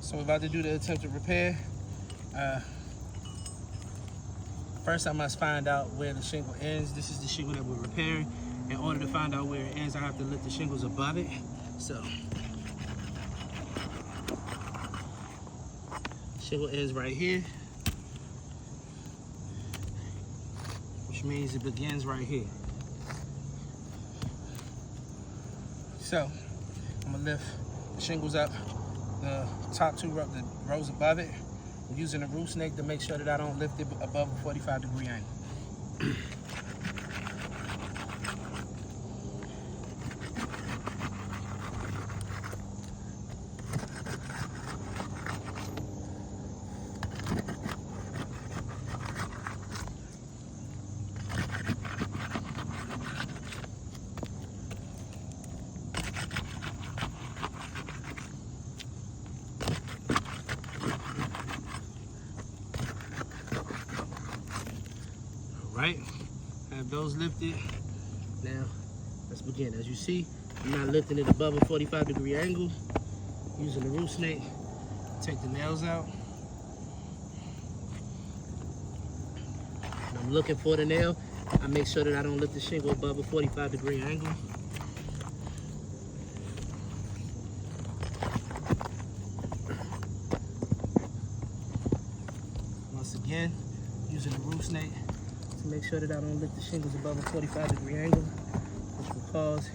So we're about to do the attempted repair. First I must find out where the shingle ends. This is the shingle that we're repairing. In order to find out where it ends, I have to lift the shingles above it. So, shingle ends right here, which means it begins right here. So, I'm gonna lift the shingles up, the top two the rows above it. I'm using a roof snake to make sure that I don't lift it above a 45-degree angle. Right, have those lifted. Now let's begin. As you see, I'm not lifting it above a 45-degree angle. Using the roof snake, take the nails out. When I'm looking for the nail, I make sure that I don't lift the shingle above a 45-degree angle. Once again, using the roof snake to make sure that I don't lift the shingles above a 45-degree angle, which will cause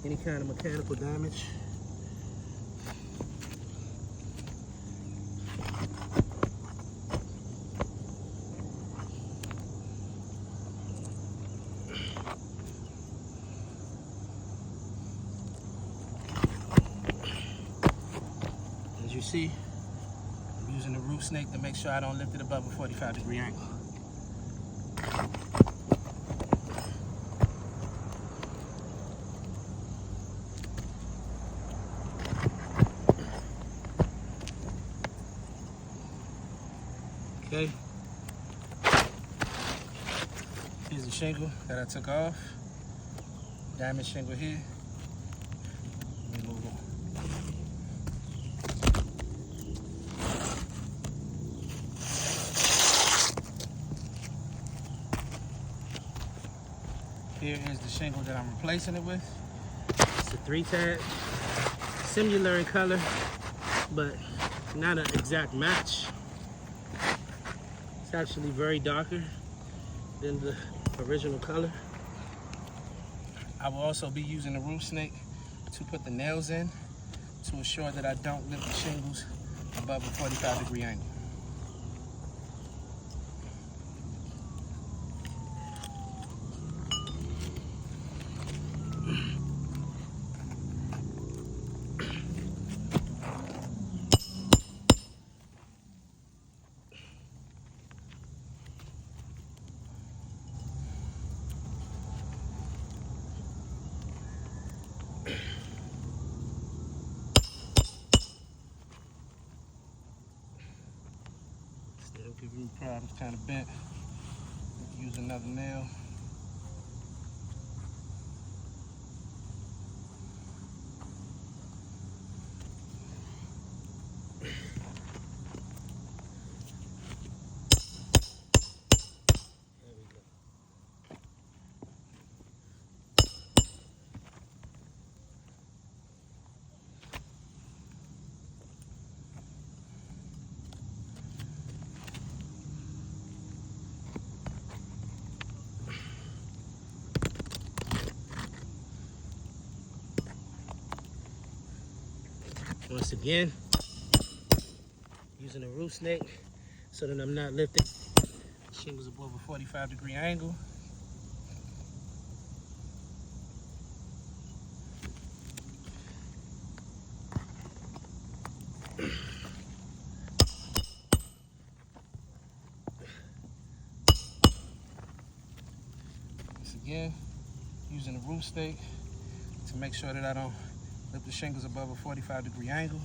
any kind of mechanical damage. As you see, I'm using the roof snake to make sure I don't lift it above a 45-degree angle. Okay, here's the shingle that I took off. Damaged shingle here. Let me move on. Here is the shingle that I'm replacing it with. It's a 3-tab, similar in color, but not an exact match. It's actually very darker than the original color. I will also be using the roof snake to put the nails in to ensure that I don't lift the shingles above a 45-degree angle. Still giving me problems, kind of bent. Use another nail. Once again, using a roof snake so that I'm not lifting shingles above a 45-degree angle. Once again, using a roof stake to make sure that I don't lift the shingles above a 45-degree angle.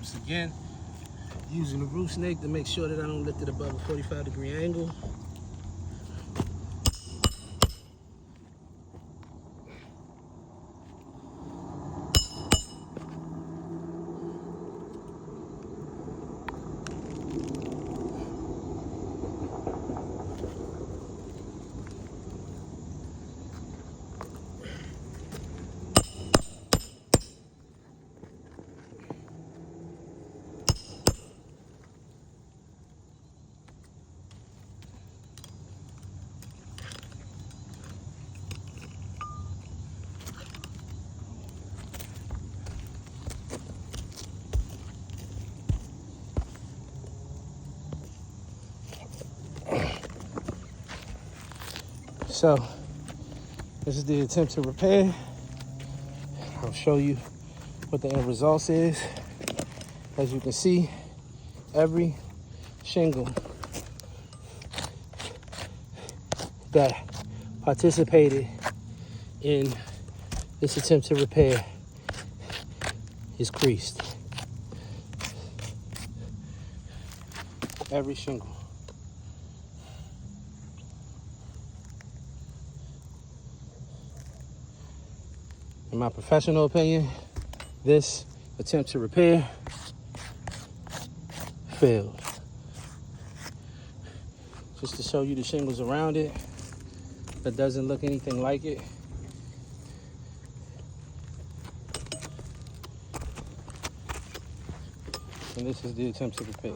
steps again, using the roof snake to make sure that I don't lift it above a 45-degree angle. So this is the attempt to repair. I'll show you what the end result is. As you can see, every shingle that participated in this attempt to repair is creased. Every shingle. In my professional opinion, this attempt to repair failed. Just to show you the shingles around it, that doesn't look anything like it. And this is the attempt to repair.